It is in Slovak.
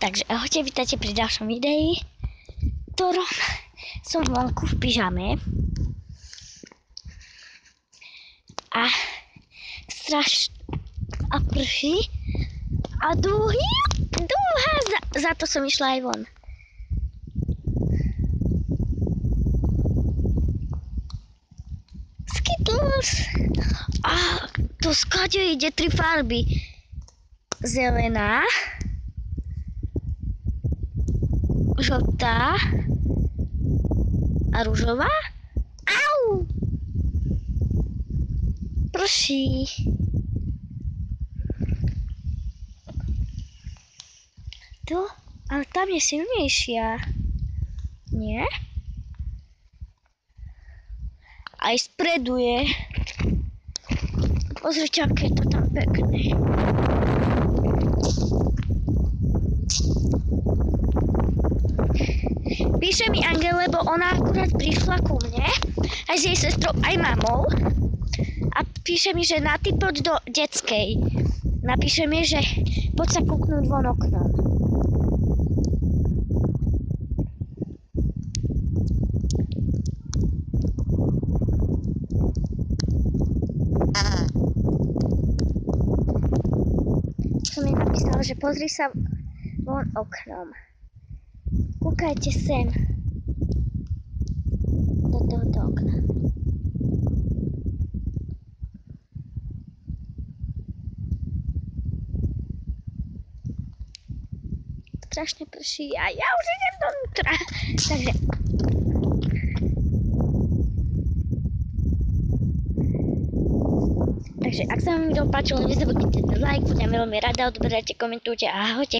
Takže ahojte, vítajte pri ďalšom videi, ktorom som vonku v pyžame. A prší. A dúha, za to som išla aj von. Skittles. A to skade ide 3 farby. Zelená, žltá a ružová. Au! Prší. Tu? Ale tam je silnejšia. Nie? Aj spredu je. Pozrite, aké je to tam pekné. Píše mi Angel, lebo ona akurát prišla ku mne, aj s jej sestrou, aj mamou. A píše mi, že na ty poď do detskej. Napíše mi, že poď sa kúknúť von oknom. Som jej napísala, že pozri sa von oknom. Kúkajte sem. Do tohoto okna. Strašne prší a ja už idem dovnútra. Takže ak sa vám video páčilo, nezabudnite na like, budem veľmi rada, odberajte, komentujte a ahojte.